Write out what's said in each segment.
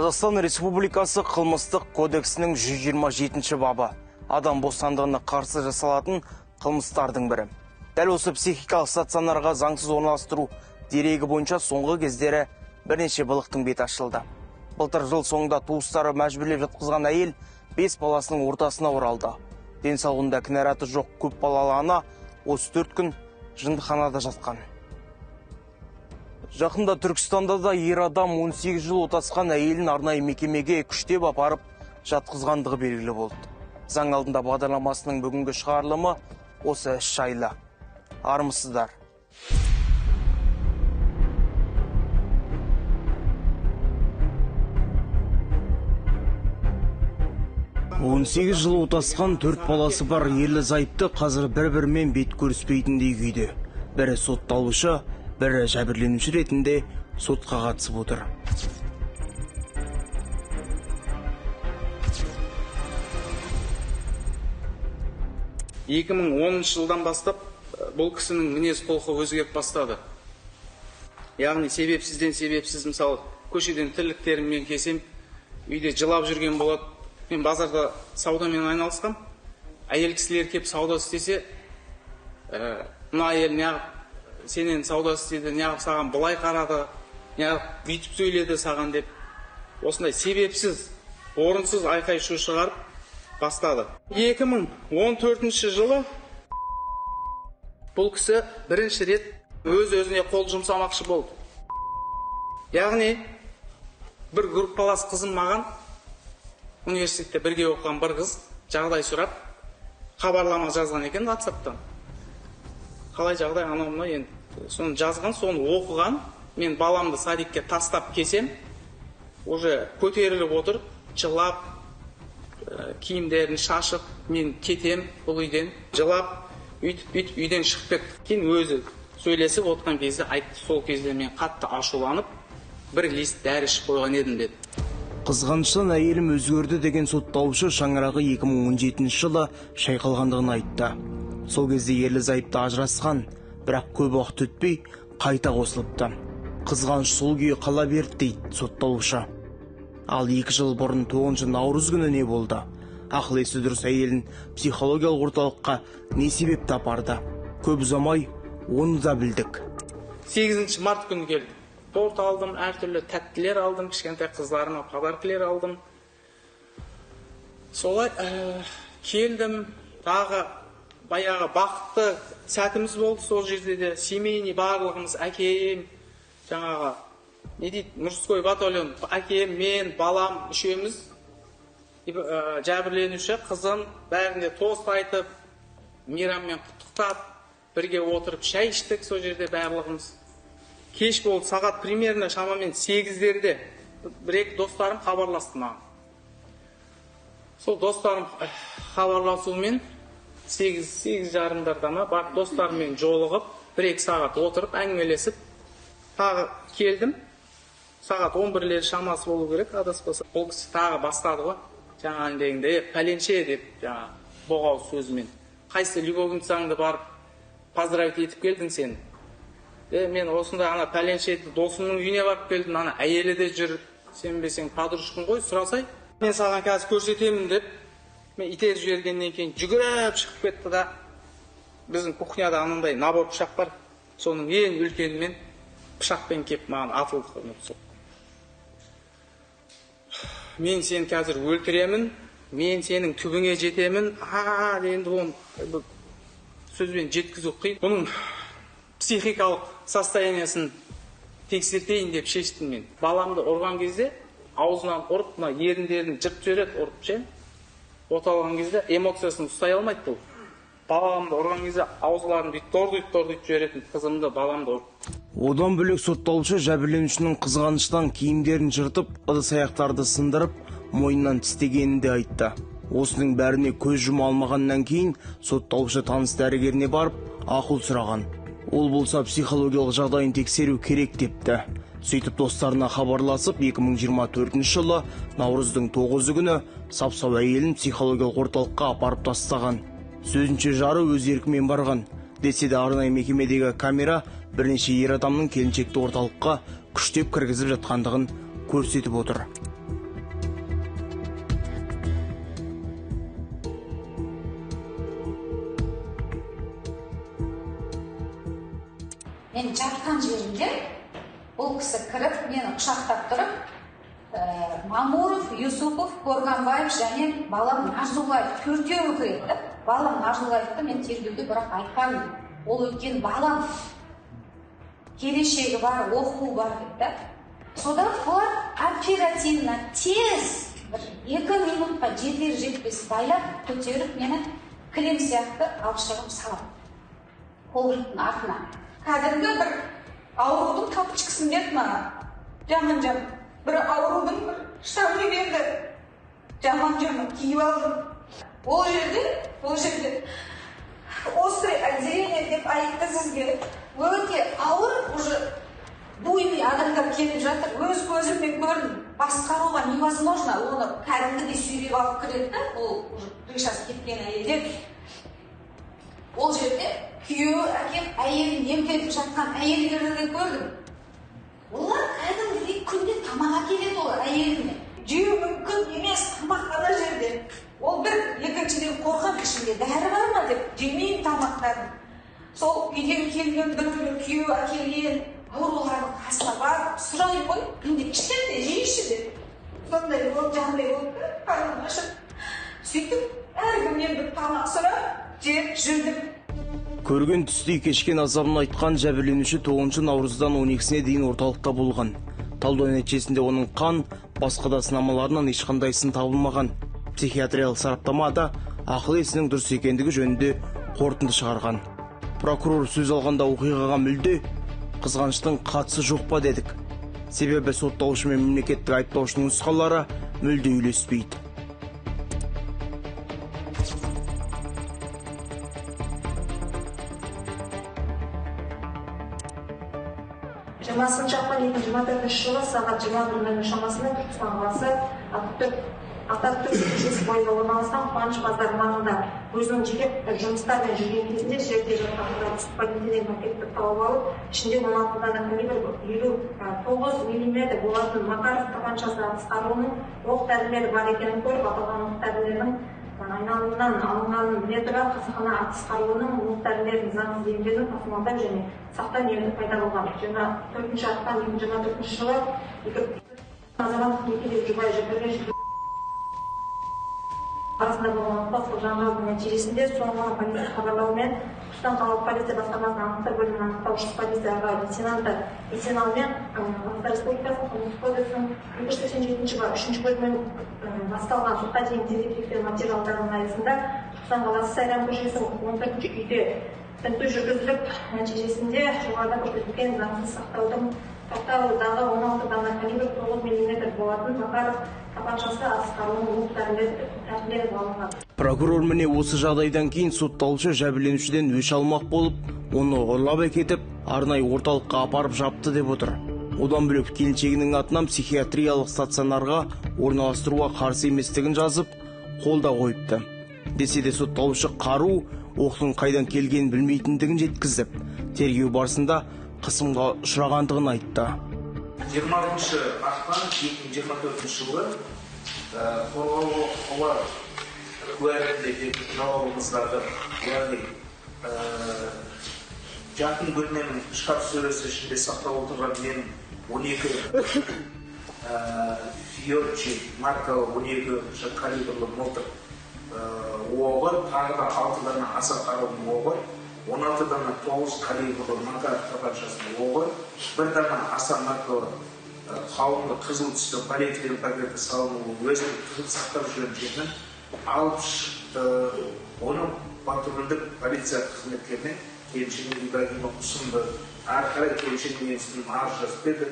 Қазақстан Республикасы қылмыстық кодексінің 127 бабы адам бостандығына қарсы жасалатын қылмыстардың бірі. Дәл осы психикалық стационарға заңсыз орналастыру дерегі бойынша соңғы кездері бірнеше былықтың беті ашылды. Былтыр жыл соңында туыстары мәжбүрлеп жатқызған әйел 5 баласының ортасына оралды. Денсаулығында кінәраты жоқ көп балалы ана 34 күн жындыханада жатқан. Жақында Түркістанда да ер адам 18 жыл отасқан әйелін арнайы мекемеге күштеп апарып жатқызғандығы белгілі болды. Заң алдында бағдарламасының бүгінгі шығарылымы осы іс жайлы. Армысыздар. 18 жыл отасқан 4 баласы бар ерлі зайыпты қазір бір-бірімен бет көріспейтіндей күйде. Бірі сотталушы, бірі жәбірленуші ретінде сотқа қатысып отыр. жылдан бастап бұл кісінің мінез құлқы өзгеріп бастады. Яғни себепсізден себепсіз, мысалы, көшеден тірліктеріммен келсем, үйде жылап жүрген болады. Мен базарда саудамен айналысқам. Әйел кісілер кеп сауда істесе, мына әйел неғып сенен сауда істеді, неғып саған бұлай қарады, неғып бүйтіп сөйледі саған деп, осындай себепсіз, орынсыз айқай шу шығарып бастады. 2014 жылы бұл кісі бірінші рет өз-өзіне қол жұмсамақшы болды. Яғни бір группалас қызым маған, университетте бірге оқыған бір қыз жағдай сұрап, хабарлама жазған екен WhatsApp-тан. Қалай жағдай, анау-мынау, енді соны жазған, соны оқыған. Мен баламды садикке тастап келсем, уже көтеріліп отыр, жылап, киімдерін шашып, мен кетем бұл үйден, жылап, үйтіп үйден шығып кетті. Кейін өзі сөйлесіп отқан кезде айтты, сол кезде мен қатты ашуланып, бір лист дәрі ішіп қойған едім деді. Қызғаныштан әйелім өзгерді деген сотталушы шаңырағы 2017 жылы шайқалғандығын айтты. Сол кезде ерлі зайыпты ажырасқан, бірақ көп уақыт өтпей қайта қосылыпты. Қызғаныш сол күйі қала берді дейді сотталушы. Ал 2 жыл бұрын 9 наурыз күні не болды? Ақыл есі дұрыс әйелін психологиялық орталыққа не себепті апарды? Көп ұзамай оны да білдік. 8 март күні келді. Торт алдым, әртүрлі тәттілер алдым, кішкентай қызларыма подаркілер алдым. Солай келдім, тағы баяғы бақытты сәтіміз болды сол жерде де. Семейный барлығымыз, әкем, жаңағы, не дейді, мужской батальон, әкем, мен, балам, үшеуміз, жәбірленуші қызым, бәрінде тост айтып, мейраммен құттықтап, бірге отырып шай іштік сол жерде барлығымыз. Кеш болды, сағат примерно шамамен 8-дерде бір-екі достарым хабарласты маған. Сол достарым хабарласуымен 8-8:30-дарда бар достарыммен жолығып, 1-2 сағат отырып, әңгімелесіп, тағы келдім. Сағат 11-лер шамасы болу керек, адаспаса. Бұл кісі тағы бастады ғой. Жаңағындегінде, пәленше деп, жаңа боғау сөзімен. Қайсы любовницаңды барып поздравить етіп келдің сен? Мен осында ана пәленшеті досымның үйіне барып келдім, ана әйелі де жүр, сен бесең подружкың ғой, сұрасай. Мен саған қазір көрсетемін деп, мен итеріп жібергеннен кейін жүгіріп шығып кетті да, біздің кухняда анандай набор пышақ бар, соның ең үлкенімен пышақпен кеп маған атылды. Мен сені қазір өлтіремін, мен сенің түбіңе жетемін, енді оны сөзбен жеткізу қиын. Бұның психикалық состояниясын тексертейін деп шештім мен. Баламды ұрған кезде аузынан ұрып, еріндерін жыртып жібереді, ұрып ше. Оталған кезде эмоциясын ұстай алмайды бұл. Баламды ұрған кезде аузларын тордүйт жіберетін қызымды, баламды ұрып. Одан бөлек сотталушы жәбірленушінің қызғаныштан киімдерін жыртып, ыдыс-аяқтарды сындырып, мойнынан тістегенін де айтты. Осының бәріне көз жұма алмағаннан кейін сотталушы таныс дәрігеріне барып, ақыл сұраған. Ол болса психологиялық жағдайын тексеру керек депті. Сөйтіп достарына хабарласып, 2024 жылы наурыздың 9 күні сап-сау әйелін психологиялық орталыққа апарып тастаған. Сөзінше жары өз еркімен барған. Десе де арнайы мекемедегі камера бірнеше ер адамның келіншекті орталыққа күштеп кіргізіп жатқандығын көрсетіп отыр. мен жатқан жерімде бұл кісі кіріп мені құшақтап тұрып, Мамуров, Юсупов, Қорғанбаев және балам Наждулаев төртеуі кіреді. Балам Наждулаевты мен тергеуде бірақ айтпаймын. Ол өткен балам келешегі бар, оқу бар дейді. Содан олар оперативно тез 2 минутқа жетер-жетпес байлап көтеріп мені кілем сияқты алып шығып салып қолдың артына. Кәдімгі бір аурудың тапочкасын берді маған. Жаман-жаман. Бір аурудың бір штамы берді. Жаман-жаман киіп алдым. Ол жерде острый отделение деп айтты сізге. Өте ауыр, уже буйный адамдар келіп жатыр. Өз көзіммен көрдім. Басқаруға невозможно. Оны кәдімгідей сүйреп алып кіреді. Ол ришасы кеткен әйелдер. Ол жерде күйеуі әкеп әйелін емдетіп жатқан әйелдерді көрдім. Олар кәдімгідей күнде тамақ әкеледі олар әйеліне. Жеу мүмкін емес тамақ ана жерде. Ол бір екіншіден қорқақ ішінде дәрі бар ма деп жемейін тамақтарын. Сол үйден келген бір күйеуі әкелген аурулардың қасына барып сұрайын ғой, енді кішкентай жейші деп. Сондай болып жағдай болды, қарным ашып. Сөйтіп әркімнен бір тамақ сұрап жеп жүрдім. Көрген түстей кешкен азабын айтқан жәбірленуші 9 наурыздан 12-сіне дейін орталықта болған. Талдау нәтижесінде оның қан, басқа да сынамаларынан ешқандай сын табылмаған. Психиатриялық сараптамада ақыл есінің дұрыс екендігі жөнінде қорытынды шығарған. Прокурор сөз алғанда оқиғаға мүлде қызғаныштың қатысы жоқ па дедік. Себебі сотталушы мен мемлекеттік айыптаушының нұсқалары мүлде үйлеспейді. Ақпан 2024 жылы сағат 21:00 шамасында Түркістан қаласы Ататүрік көшесі бойында орналасқан Қуаныш базары маңында өзінің жеке жұмыстармен жүрген кезінде жерде жатқан полиэтилен пакетті тауып алып, ішінде 16 дана калибр 59 мм болатын Макаров тапаншасы атыс қаруының оқ дәрілері бар екенін көріп, аталған оқ дәрілерінің айналымнан алынған метрі қасақана атыс қаруының оқ дәрілерін заңсыз иемдену, тасымалдау және сақтау ниеті пайда болған. 24 ақпан 2024 жылы азаматтық некеде жұбайы жүргізуші арасында болған отбасылық жанжалдың нәтижесінде соңғы полиция хабарлауымен Түркістан қалалық полиция басқармасының анықтау бөлімінің анықтаушы полиция аға лейтенанты Есеналмен Қазақстан Республикасының қылмыстық кодексінің 287 бап 3 бөлімімен басталған сотқа дейін тергеу материалдарының аясында Түркістан қаласы Сайрам көшесі 14 үйде тінту жүргізіліп, нәтижесінде жоғарыда көрсетілген заңсыз сақтаудағы 16 дана калибр 9 мм болатын Макаров тапаншасы атыс қаруының оқ дәрілері алынған. Прокурор міне осы жағдайдан кейін сотталушы жәбірленушіден өш алмақ болып, оны ұрлап әкетіп, арнайы орталыққа апарып жапты деп отыр. Одан бөлек келіншегінің атынан психиатриялық стационарға орналастыруға қарсы еместігін жазып, қолда қойыпты. Десе де сотталушы қару оқтың қайдан келгенін білмейтіндігін жеткізіп, тергеу барысында қысымға ұшырағандығын айтты. 20 ақпан 2024 жылы қорғауға куәлігінде жауабыңыздағы яғни жатын бөлменің шкаф сөресі ішінде сақтап отырған мен 12 Фиорчи маркалы 12 калибрлы мылтық оғы, тағы да 6 дана аса қарудың оғы, 16 дана 9 калибрлы Макаров тапаншасының оғы, 1 дана аса маркалы қауынды қызыл түсті полиэтилен пакеті салынуы өзінің қызыл сақтап жүрген жерінен алып шықты. Оны патрульдік полиция қызметкеріне келіншегіне Ибрагимов ұсынды. Ары қарай келіншегіне менің арыз жазып берді.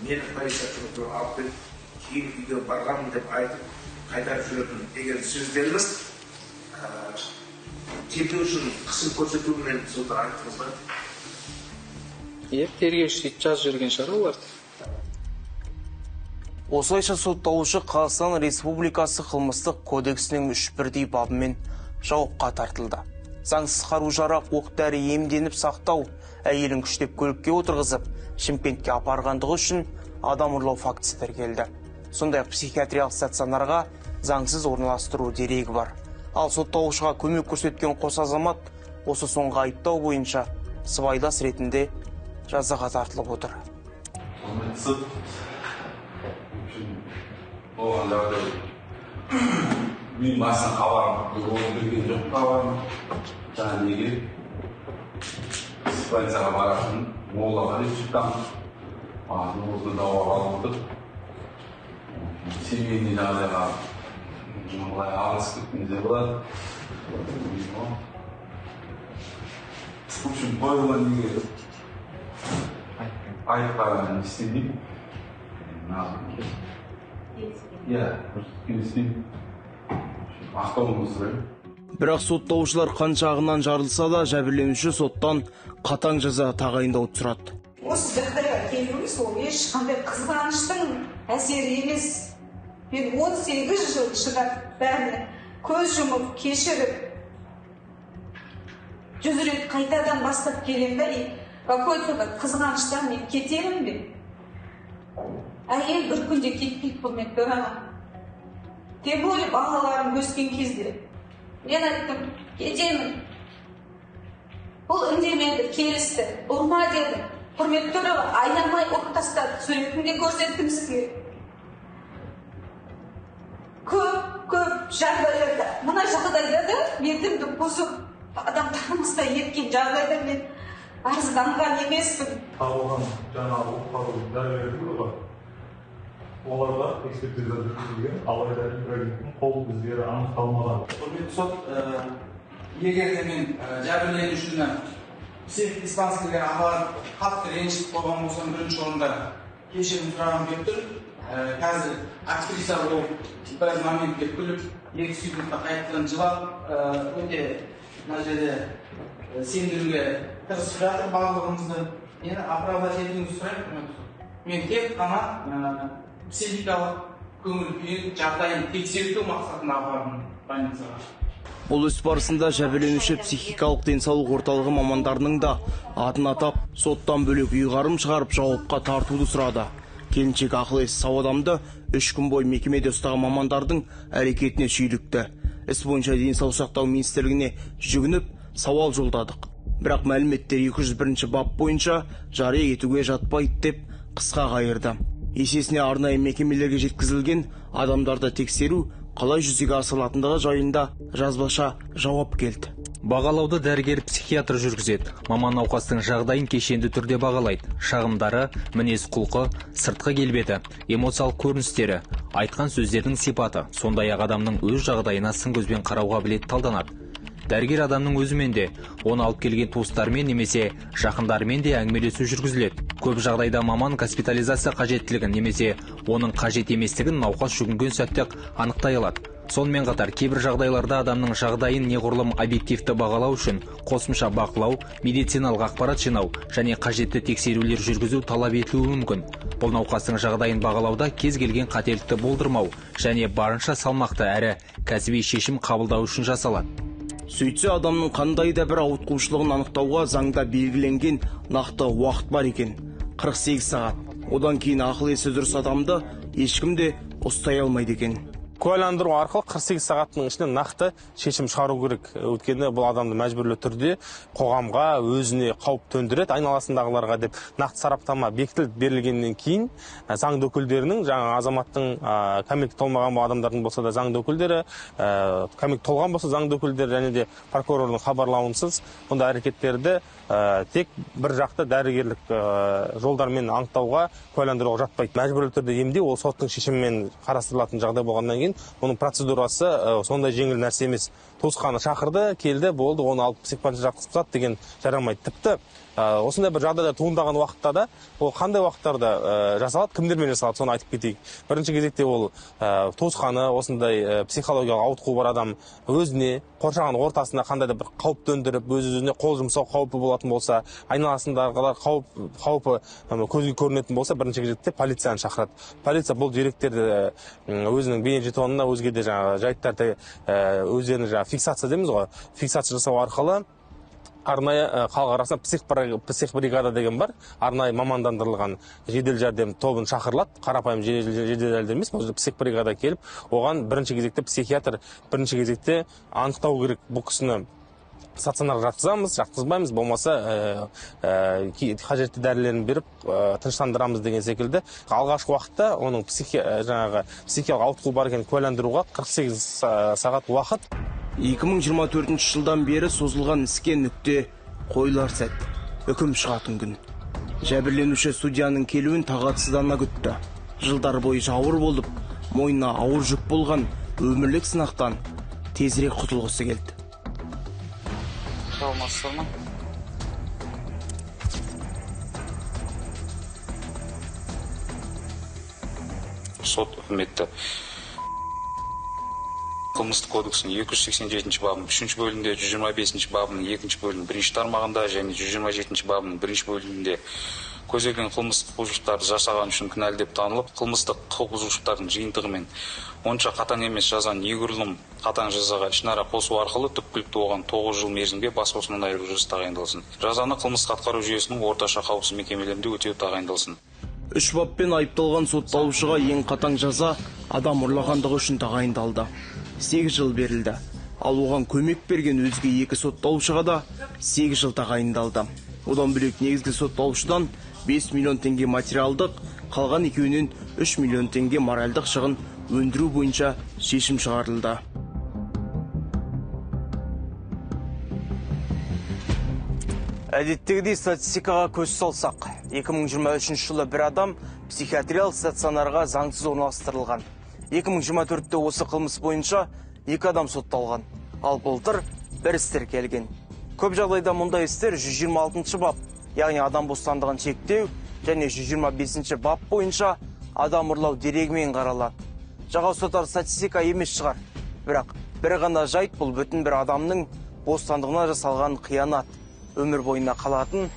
Мені полиция қызметкері алып берді. Кейін үйге барғанмын деп айтып қайтарып жүретін деген сөздеріңіз тергеушінің қысым көрсетуімен сотта айттыңыз ба? Тергеуші сөйтіп жазып жүрген шығар оларды. Осылайша сотталушы Қазақстан Республикасы қылмыстық кодексінің 3 бабымен жауапқа тартылды. Заңсыз қару-жарақ, оқ-дәрі иемденіп сақтау, әйелін күштеп көлікке отырғызып, Шымкентке апарғандығы үшін адам ұрлау фактісі тіркелді. Сондай-ақ психиатриялық стационарға заңсыз орналастыру дерегі бар. Ал сотталушыға көмек көрсеткен қос азамат осы соңғы айыптау бойынша сыбайлас ретінде жазаға тартылып отыр. Сот оған жағдай мен басын хабарым оны білген жоқ хабарым жаңа неге полицияға баратын моллаға деп шықтым осыны дауға алып отыр семейный жағдайға былай алысып кеткенде болады в общем қойылған неге айыпқа не істемеймін иә келіспеймін ақтауымды сұраймын. Бірақ соттаушылар қаншағынан жарылса да жәбірленуші соттан қатаң жаза тағайындауды сұрады. Осы жағдайға келуіміз ол ешқандай қызғаныштың әсері емес. Мен 18 жыл шыдап бәріне көз жұмып кешіріп 100 рет қайтадан бастап келем да какой-то қызғаныштан мен кетемін бе? Әйел бір күнде кетпейді бұл төраға. Тем более балаларым өскен кезде. Мен айттым, кетемін. Бұл үндемеді, келісті, ұрма деді. Құрметті төраға, айнамай ұрып тастады, суретінде көрсеттім сізге. Көп жағдайларда, мына жағдайда да бетімді бұзып, адам танымастай еткен жағдайда мен арызданған емеспін. Табылған жаңағы ұлттағы дәрігерлер бар. Оларда экспертиза жүргізілген, алайда ибрагимовтың қол іздері анықталмаған. Құрметті сот, егер де мен жәбірленушіні психикалық диспансерге апарып қатты ренжітіп қойған болсам, бірінші орында кешірім сұрағым келіп тұр. Қазір актриса болып біраз моментке күліп, екі сүйдікті қайтадан жылап, өте мына жерде сендіруге тырысып жатыр барлығымызды. Мені оправдать етуіңізді сұраймын. Мен тек қана психикалық көңіл-күйін жағдайын тексерту мақсатында апардым больницаға. Бұл іс барысында жәбірленуші психикалық денсаулық орталығы мамандарының да атын атап, соттан бөлек ұйғарым шығарып жауапқа тартуды сұрады. Келіншек ақыл-есі сау адамды 3 күн бойы мекемеде ұстаған мамандардың әрекетіне шүйлікті. Іс бойынша денсаулық сақтау министрлігіне жүгініп сауал жолдадық. Бірақ мәліметтер 201 бап бойынша жария етуге жатпайды деп қысқа қайырды. Есесіне арнайы мекемелерге жеткізілген адамдарды тексеру қалай жүзеге асырылатындығы жайында жазбаша жауап келді. Бағалауды дәрігер психиатр жүргізеді. Маман науқастың жағдайын кешенді түрде бағалайды. Шағымдары, мінез құлқы, сыртқы келбеті, эмоциялық көріністері, айтқан сөздердің сипаты, сондай-ақ адамның өз жағдайына сын көзбен қарауға білет талданады. Дәрігер адамның өзімен де, оны алып келген туыстарымен немесе жақындарымен де әңгімелесу жүргізіледі. Көп жағдайда маман госпитализация қажеттілігін немесе оның қажет еместігін науқас жүгінген сәтте анықтай алады. Сонымен қатар кейбір жағдайларда адамның жағдайын неғұрлым объективті бағалау үшін қосымша бақылау, медициналық ақпарат жинау және қажетті тексерулер жүргізу талап етілуі мүмкін. Бұл науқастың жағдайын бағалауда кез келген қателікті болдырмау және барынша салмақты әрі кәсіби шешім қабылдау үшін жасалады. Сөйтсе адамның қандай да бір ауытқушылығын анықтауға заңда белгіленген нақты уақыт бар екен. 48 сағат. Одан кейін ақыл-есі дұрыс адамды ешкім де ұстай алмайды екен. Куәландыру арқылы 48 сағаттың ішінде нақты шешім шығару керек. Өйткені бұл адамды мәжбүрлі түрде қоғамға, өзіне қауіп төндіреді, айналасындағыларға деп нақты сараптама бекітіліп берілгеннен кейін заңды өкілдерінің, жаңа азаматтың кәмелетке толмаған адамдардың болса да заңды өкілдері, кәмелетке толған болса заңды өкілдері және де прокурордың хабарлауынсыз бұндай әрекеттерді тек бір жақты дәрігерлік жолдармен анықтауға, куәландыруға жатпайды. Мәжбүрлі түрде емдеу ол соттың шешімімен қарастырылатын жағдай болғаннан кейін оның процедурасы сондай жеңіл нәрсе емес. Туысқаны шақырды, келді, болды, оны алып психпатологқа жатқызып деген жарамайды. Тіпті осындай бір жағдайда туындаған уақытта да ол қандай уақыттарда жасалады, кімдермен жасалады, соны айтып кетейік. Бірінші кезекте ол туысқаны, осындай психологиялық ауытқуы бар адам өзіне, қоршаған ортасында қандай да бір қауіп төндіріп, өз-өзіне қол жұмсау қаупі болатын болса, айналасындағылар қаупі көзге көрінетін болса, бірінші кезекте полицияны шақырады. Полиция бұл деректерді өзінің бейнежетонына, өзге де жайттарды өздерінің фиксация дейміз ғой, фиксация жасау арқылы арнайы халық арасында психбригада деген бар, арнайы мамандандырылған жедел жәрдем тобын шақырылады, қарапайым жедел жәрдем емес, психбригада келіп, оған бірінші кезекте психиатр бірінші кезекте анықтау керек бұл кісіні стационарға жатқызбаймыз, болмаса қажетті дәрілерін беріп тыныштандырамыз деген секілді. Алғашқы уақытта оның психикалық ауытқуы бар екенін куәландыруға 48 сағат уақыт. 2024 жылдан бері созылған іске нүкте қойылар сәт, үкім шығатын күн. Жәбірленуші судьяның келуін тағатсыздана күтті. Жылдар бойы жауыр болып, мойнына ауыр жүк болған өмірлік сынақтан тезірек құтылғысы келді. Сот үкіметті қылмыстық кодексінің 287 бабының 3 бөлігінде, 125 бабының 2 бөлігінің 1 тармағында және 127 бабының 1 бөлігінде көзделген қылмыстық құқықбұзушылықтарды жасаған үшін кінәлі деп танылып, қылмыстық құқықбұзушылықтардың жиынтығымен онша қатаң емес жазаны неғұрлым қатаң жазаға ішінара қосу арқылы түпкілікті оған 9 жыл мерзімге бас бостандығынан айыру жазасы тағайындалсын. Жазаны қылмыстық атқару жүйесінің орташа қауіпсіз мекемелерінде өтеу тағайындалсын. 3 баппен айыпталған сотталушыға ең қатаң жаза адам ұрлағандығы үшін тағайындалды. 8 жыл берілді. Ал оған көмек берген өзге 2 сотталушыға да 8 жыл тағайындалды. Одан бөлек негізгі сотталушыдан 5 миллион теңге материалдық, қалған екеуінен 3 миллион теңге моральдық шығын өндіру бойынша шешім шығарылды. Әдеттегідей статистикаға көз салсақ, 2023 жылы бір адам психиатриялық стационарға заңсыз орналастырылған. 2024-те осы қылмыс бойынша 2 адам сотталған. Ал былтыр бір іс тіркелген. Көп жағдайда мұндай істер 126 бап, яғни адам бостандығын шектеу, және 125 бап бойынша адам ұрлау дерегімен қаралады. Жаға ұстатар статистика емес шығар. Бірақ бір ғана жайт, бұл бүтін бір адамның бостандығына жасалған қиянат, өмір бойына қалатын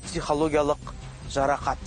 психологиялық жарақат.